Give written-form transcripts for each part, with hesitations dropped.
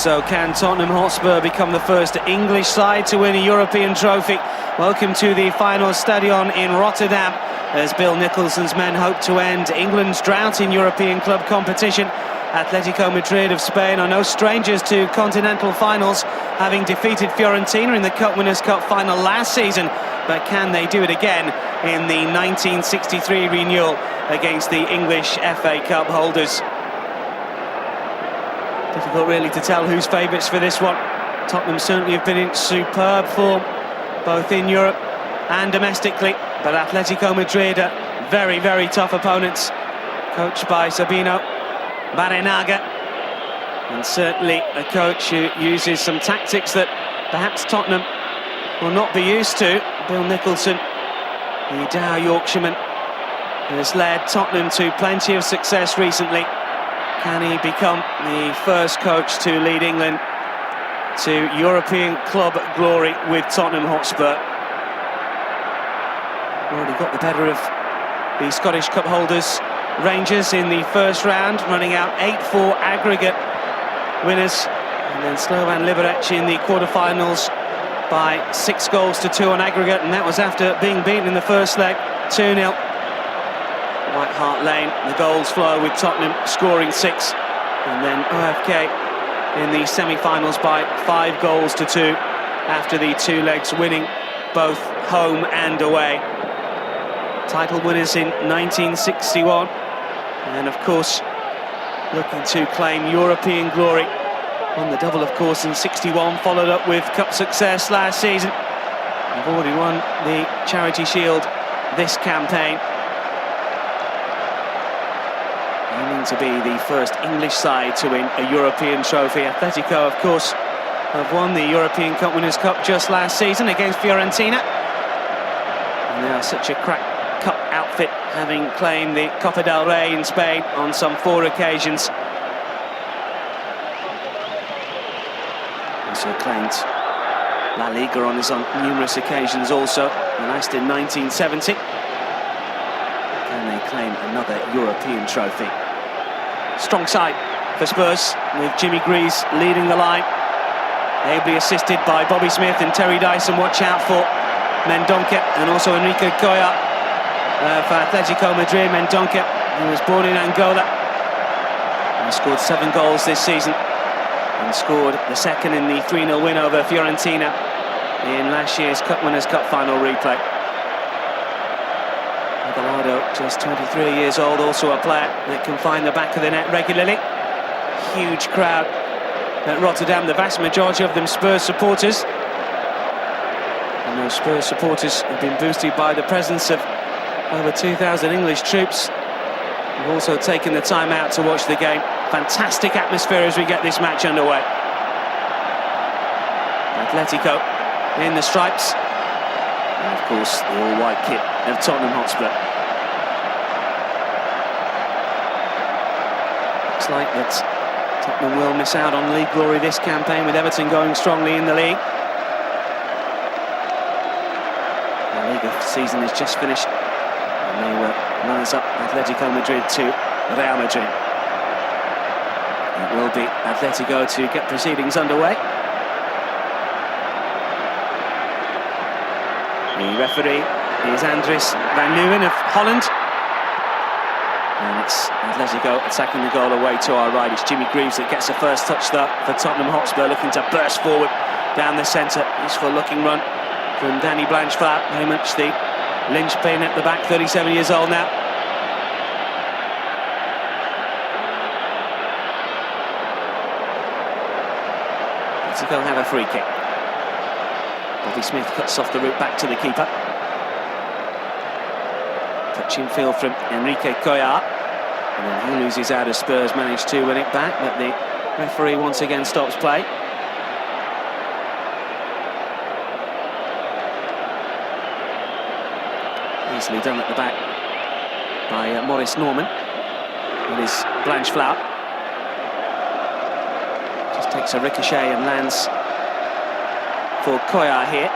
So can Tottenham Hotspur become the first English side to win a European trophy? Welcome to the final stadion in Rotterdam, as Bill Nicholson's men hope to end England's drought in European club competition. Atletico Madrid of Spain are no strangers to continental finals, having defeated Fiorentina in the Cup Winners' Cup final last season. But can they do it again in the 1963 renewal against the English FA Cup holders? Difficult really to tell who's favourites for this one. Tottenham certainly have been in superb form, both in Europe and domestically. But Atletico Madrid are very, very tough opponents, coached by Sabino Barrenaga. And certainly a coach who uses some tactics that perhaps Tottenham will not be used to. Bill Nicholson, the Dow Yorkshireman, has led Tottenham to plenty of success recently. Can he become the first coach to lead England to European club glory with Tottenham Hotspur? Already got the better of the Scottish Cup holders, Rangers, in the first round, running out 8-4 aggregate winners. And then Slovan Liberec in the quarterfinals by 6-2 on aggregate, and that was after being beaten in the first leg 2-0. White Hart Lane, the goals flow with Tottenham scoring 6, and then OFK in the semi-finals by 5-2 after the two legs, winning both home and away. Title winners in 1961, and of course looking to claim European glory. Won the double, of course, in 61, followed up with cup success last season. They've already won the Charity Shield this campaign. Aiming to be the first English side to win a European trophy. Atletico, of course, have won the European Cup Winners' Cup just last season against Fiorentina. And they are such a crack cup outfit, having claimed the Copa del Rey in Spain on some 4 occasions. Also claimed La Liga on numerous occasions also, last in 1970. Can they claim another European trophy? Strong side for Spurs, with Jimmy Gривз leading the line, ably assisted by Bobby Smith and Terry Daison. Watch out for Mendonca and also Enrique Goya for Atletico Madrid. Mendonca, who was born in Angola, and scored 7 goals this season, and scored the second in the 3-0 win over Fiorentina in last year's Cup Winners' Cup final replay. Aguilado, just 23 years old, also a player that can find the back of the net regularly. Huge crowd at Rotterdam, the vast majority of them Spurs supporters. And those Spurs supporters have been boosted by the presence of over 2,000 English troops, who've also taken the time out to watch the game. Fantastic atmosphere as we get this match underway. Atletico in the stripes, and of course the all-white kit of Tottenham Hotspur. Looks like that Tottenham will miss out on league glory this campaign, with Everton going strongly in the league. The Liga season is just finished, and they were runners-up Atletico Madrid to Real Madrid. It will be Atletico to get proceedings underway. The referee is Andries van Leeuwen of Holland. And it's Atletico attacking the goal away to our right. It's Jimmy Gривз that gets the first touch there for Tottenham Hotspur, looking to burst forward down the centre. Useful looking run from Danny Blanchflower, very much the linchpin at the back, 37 years old now. Atletico have a free kick. Bobby Smith cuts off the route back to the keeper. Touching field from Enrique Goya, and then he loses out as Spurs manage to win it back, but the referee once again stops play. Easily done at the back by Maurice Norman with his Blanchflower. Just takes a ricochet and lands for Koya here.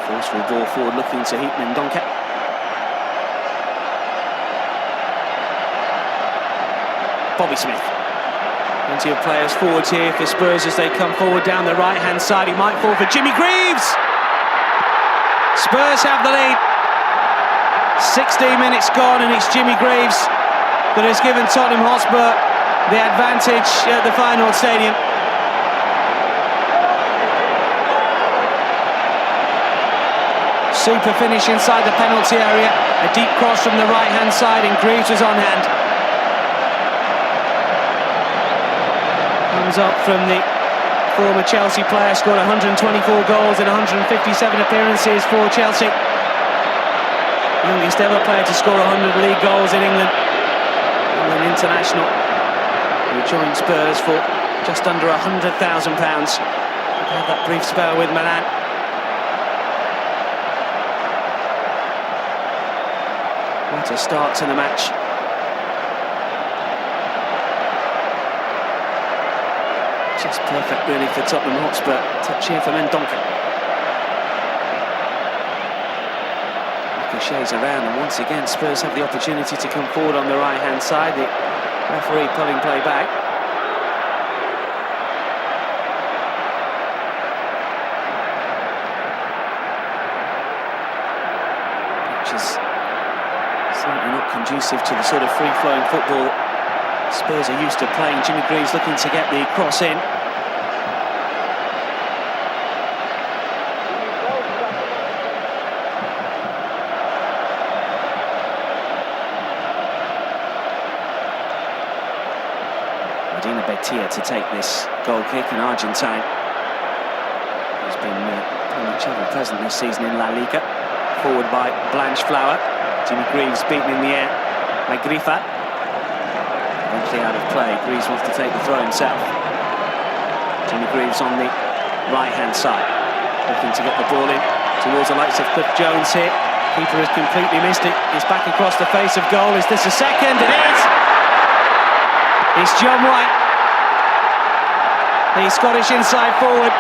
Forceful ball forward, looking to heat Mendonca. Bobby Smith Plenty of players forward here for Spurs as they come forward down the right-hand side. He might fall for Jimmy Gривз. Spurs have the lead. 16 minutes gone, and it's Jimmy Gривz that has given Tottenham Hotspur the advantage at the Feyenoord Stadium. Super finish inside the penalty area. A deep cross from the right-hand side, and Gривз was on hand. Comes up from the former Chelsea player, scored 124 goals in 157 appearances for Chelsea. Youngest ever player to score 100 league goals in England. And an international who joined Spurs for just under £100,000. Had that brief spell with Milan. What a start to the match. Just perfect really for Tottenham Hotspur. Touch here for Mendonca. Ricochets around, and once again Spurs have the opportunity to come forward on the right-hand side. The referee pulling play back. Which is certainly not conducive to the sort of free-flowing football that Spurs are used to playing. Jimmy Gривз looking to get the cross in. To take this goal kick, an Argentine who's been pretty much ever present this season in La Liga. Forward by Blanchflower. Jimmy Gривз beaten in the air by Grifa. Eventually out of play. Gривz wants to take the throw himself. Jimmy Gривz on the right-hand side, looking to get the ball in towards the likes of Cliff Jones here. Keeper has completely missed it. He's back across the face of goal. Is this a second? It is! It's John White. The Scottish inside forward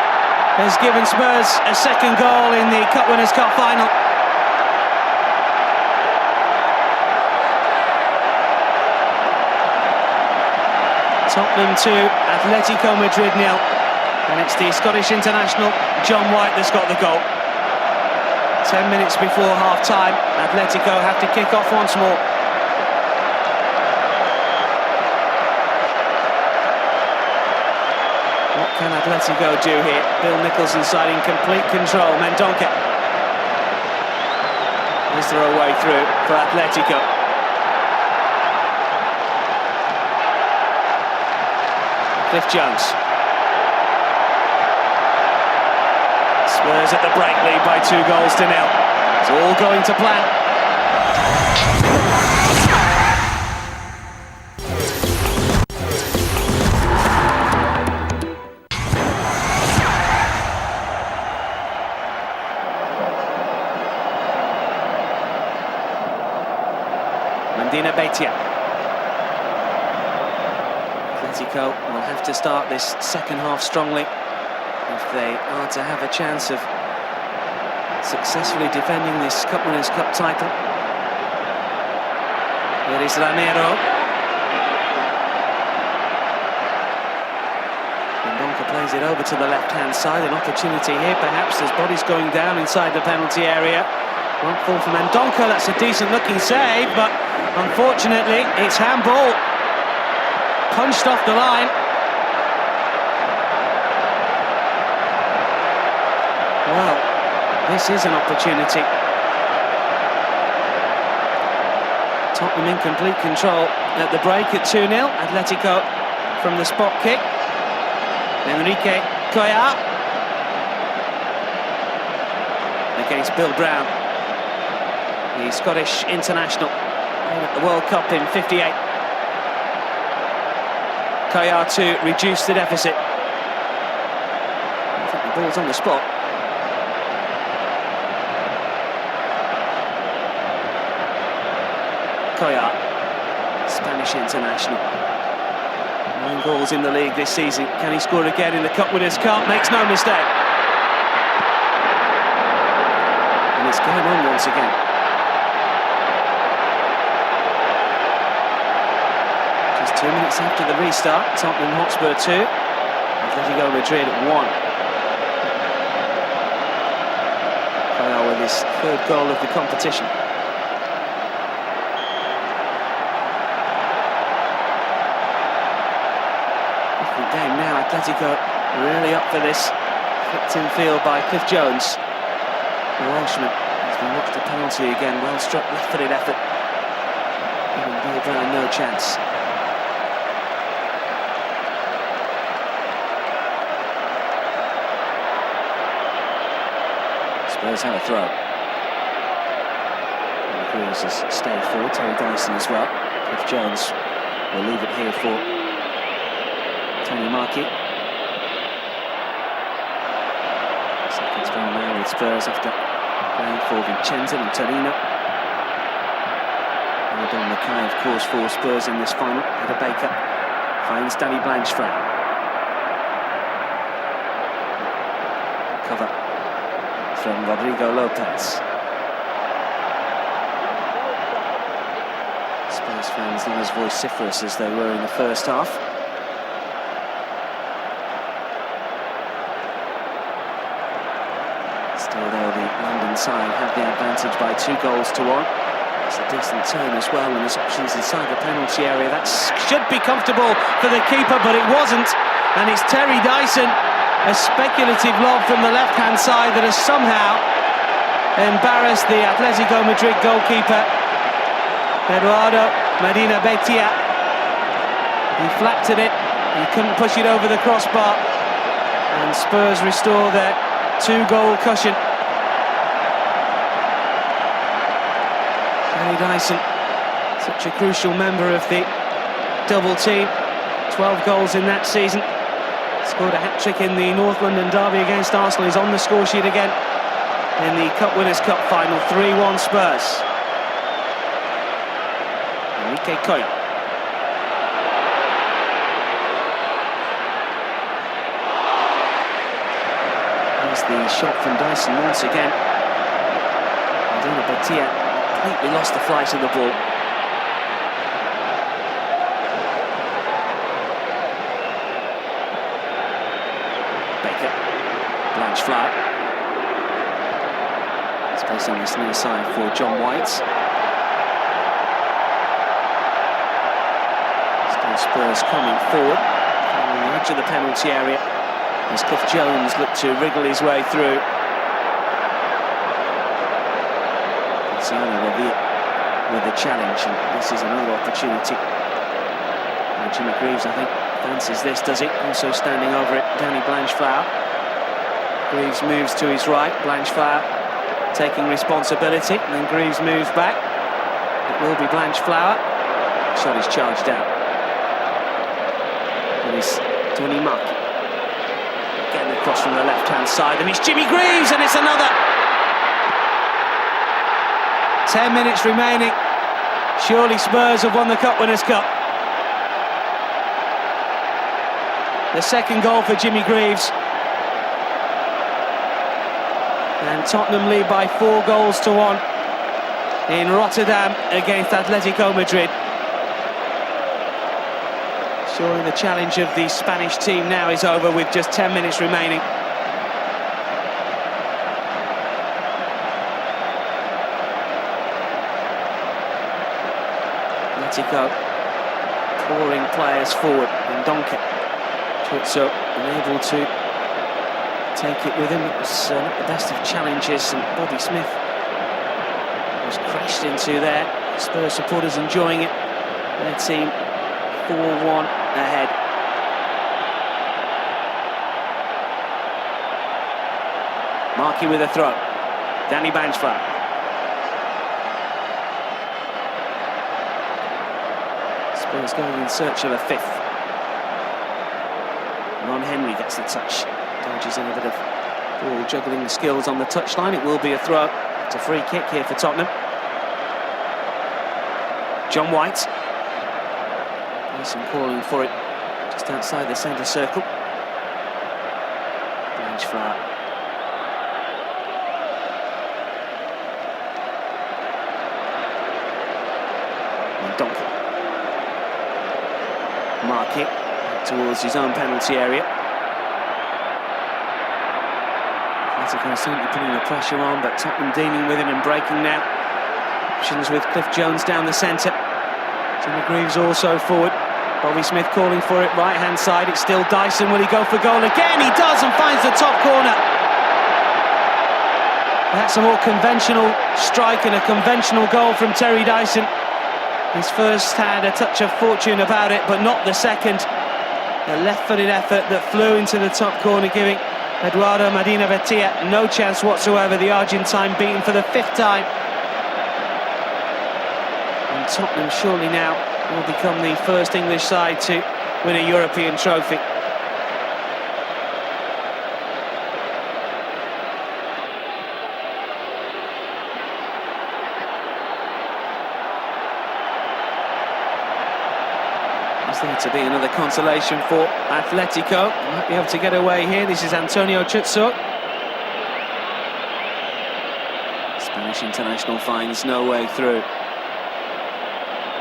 has given Spurs a second goal in the Cup Winners' Cup final. Tottenham 2, Atletico Madrid 0. And it's the Scottish international John White that's got the goal. 10 minutes before half-time, Atletico have to kick off once more. What can Atletico do here? Bill Nichols inside in complete control. Mendonca. Is there a way through for Atletico? Cliff Jones. Spurs at the break, lead by 2 goals to 0. It's all going to plan. Atletico will have to start this second half strongly if they are to have a chance of successfully defending this Cup Winners' Cup title. Here is Ramiro. Mendonca plays it over to the left-hand side. An opportunity here, perhaps, as bodies going down inside the penalty area. Won't fall for Mendonca. That's a decent-looking save, but unfortunately, it's handball. Punched off the line. Well, this is an opportunity. Tottenham in complete control at the break at 2-0. Atletico from the spot kick. Enrique Coya against Bill Brown, the Scottish international at the World Cup in '58. Coya to reduce the deficit. I think the ball's on the spot. Coya, Spanish international. 9 goals in the league this season. Can he score again in the Cup Winners' Cup? Makes no mistake. And it's going on once again. Just 2 minutes after the restart, Tottenham Hotspur 2, Atletico Madrid 1. Kyle with his third goal of the competition. Different game now, Atletico really up for this. Flicked in field by Cliff Jones. The Welshman has been watched a penalty again, well struck left-footed effort. Giving Bill Brown no chance. Spurs have a throw. And Gривз has stayed forward, Terry Daison as well. Cliff Jones will leave it here for Tony Markey. Seconds gone now with Spurs after playing for Vincenzo and Torino. Don Mackay, of course, for Spurs in this final. Heather Baker finds Danny Blanchflower. Cover from Rodrigo Lopez. Spurs fans not as vociferous as they were in the first half. Still though, the London side have the advantage by 2 goals to 1. It's a decent turn as well, and there's options inside the penalty area. That should be comfortable for the keeper, but it wasn't. And it's Terry Daison, a speculative lob from the left-hand side that has somehow embarrassed the Atletico Madrid goalkeeper, Eduardo Medina Betia. He flattened it, he couldn't push it over the crossbar, and Spurs restore their 2-goal cushion. Terry Daison, such a crucial member of the double team, 12 goals in that season. Scored a hat-trick in the North London derby against Arsenal. He's on the score sheet again in the Cup Winners' Cup final. 3-1 Spurs. Enrique Coya. There's the shot from Daison once again. Medina Betia completely lost the flight of the ball. Baker, Blanchflower. Space on this near side for John White. Still Spurs coming forward, on the edge of the penalty area, as Cliff Jones looked to wriggle his way through. With the challenge, and this is another opportunity. Jimmy Gривз, I think, fancies this, does it? Also standing over it, Danny Blanchflower. Gривз moves to his right, Blanchflower taking responsibility, and then Gривз moves back. It will be Blanchflower. Shot is charged out. And it's Tony Markey getting across from the left-hand side, and it's Jimmy Gривз, and it's another. 10 minutes remaining. Surely Spurs have won the Cup Winners' Cup. The second goal for Jimmy Gривz. And Tottenham lead by 4 goals to 1 in Rotterdam against Atletico Madrid. Surely the challenge of the Spanish team now is over with just 10 minutes remaining. Atletico pouring players forward, and Donker so unable to take it with him. It was not the best of challenges, and Bobby Smith was crashed into there. Spurs supporters enjoying it. Their team 4-1 ahead. Markey with a throw. Danny Blanchflower. Spurs going in search of a 5th. Ron Henry gets the touch. Dodges in a bit of ball juggling skills on the touchline. It will be a throw. It's a free kick here for Tottenham. John White. Daison calling for it just outside the centre circle. Blanchflower. And Donker. Marquis towards his own penalty area. Atletico certainly putting the pressure on, but Tottenham dealing with it and breaking now. Options with Cliff Jones down the centre. Jimmy Gривз also forward. Bobby Smith calling for it, right-hand side. It's still Dyson. Will he go for goal again? He does, and finds the top corner. That's a more conventional strike and a conventional goal from Terry Daison. His first had a touch of fortune about it, but not the second. A left-footed effort that flew into the top corner, giving Eduardo Medina Betia no chance whatsoever. The Argentine beaten for the 5th time. And Tottenham surely now will become the first English side to win a European trophy. Is there to be another consolation for Atletico? Might be able to get away here. This is Antonio Chutso. Spanish international finds no way through.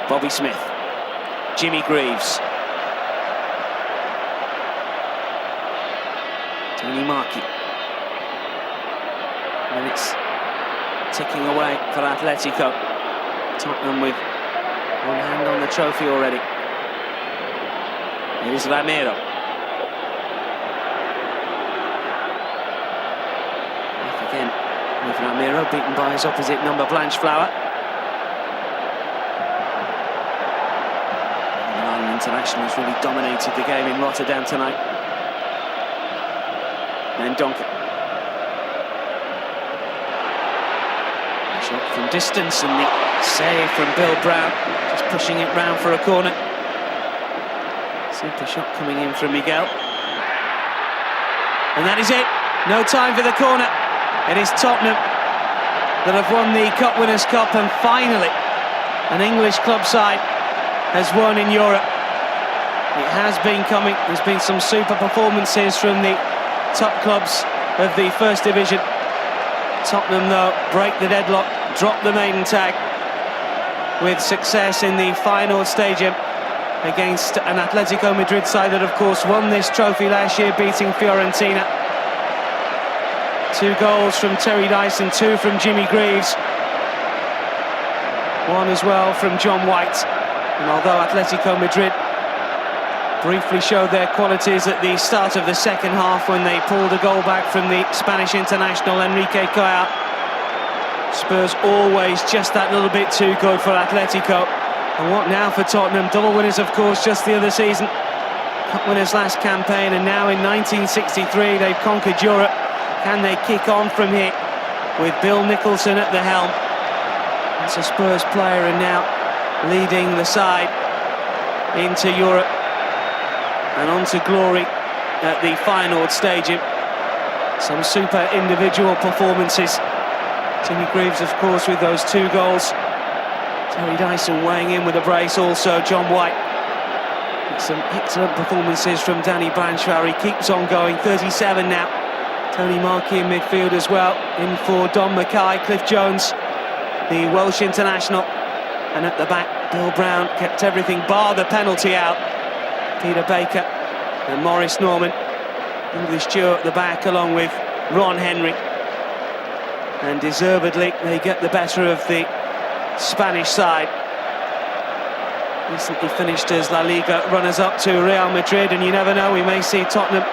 Bobby Smith. Jimmy Gривз. Tony Marquis. Minutes ticking away for Atletico. Tottenham with one hand on the trophy already. It is Ramiro. Off again with Ramiro, beaten by his opposite number, Blanchflower. The Ireland international has really dominated the game in Rotterdam tonight. Mendonca. Shot from distance and the save from Bill Brown, just pushing it round for a corner. Super shot coming in from Miguel. And that is it. No time for the corner. It is Tottenham that have won the Cup Winners' Cup, and finally an English club side has won in Europe. It has been coming. There's been some super performances from the top clubs of the First Division. Tottenham, though, break the deadlock, drop the maiden tag with success in the final stadium against an Atletico Madrid side that, of course, won this trophy last year, beating Fiorentina. 2 goals from Terry Daison, 2 from Jimmy Gривз, 1 as well from John White. And although Atletico Madrid briefly showed their qualities at the start of the second half when they pulled a goal back from the Spanish international Enrique Coya, Spurs always just that little bit too good for Atletico. And what now for Tottenham? Double winners, of course, just the other season. Cup winners last campaign, and now in 1963 they've conquered Europe. Can they kick on from here with Bill Nicholson at the helm? It's a Spurs player and now leading the side into Europe and on to glory at the final stadium. Some super individual performances. Jimmy Gривз, of course, with those 2 goals. Terry Daison weighing in with a brace, also John White. Some excellent performances from Danny Blanchard. He keeps on going, 37 now. Tony Marquis in midfield as well, in for Don Mackay. Cliff Jones, the Welsh international. And at the back, Bill Brown kept everything bar the penalty out. Peter Baker and Maurice Norman. English duo at the back along with Ron Henry. And deservedly, they get the better of the Spanish side. Recently finished as La Liga runners-up to Real Madrid, and you never know, we may see Tottenham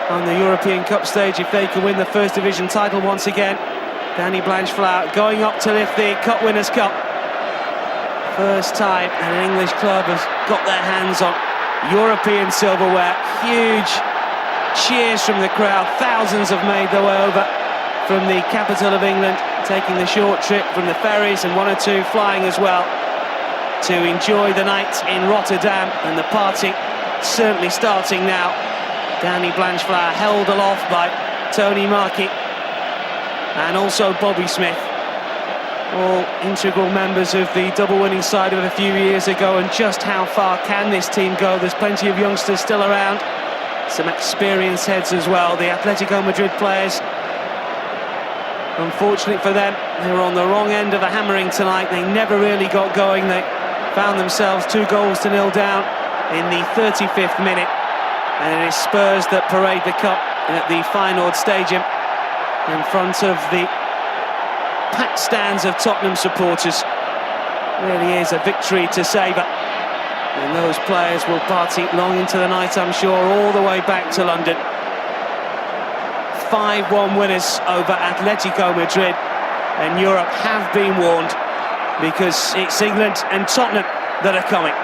on the European Cup stage if they can win the First Division title once again. Danny Blanchflower going up to lift the Cup Winners' Cup. First time an English club has got their hands on European silverware. Huge cheers from the crowd. Thousands have made their way over from the capital of England, taking the short trip from the ferries, and 1 or 2 flying as well to enjoy the night in Rotterdam. And the party certainly starting now. Danny Blanchflower held aloft by Tony Marquis and also Bobby Smith, all integral members of the double winning side of a few years ago. And just how far can this team go? There's plenty of youngsters still around, some experienced heads as well. The Atletico Madrid players, unfortunately for them, they were on the wrong end of the hammering tonight. They never really got going. They found themselves 2-0 down in the 35th minute, and it is Spurs that parade the cup at the Feyenoord Stadium in front of the packed stands of Tottenham supporters. Really is a victory to savour, and those players will party long into the night, I'm sure, all the way back to London. 5-1 winners over Atletico Madrid, and Europe have been warned, because it's England and Tottenham that are coming.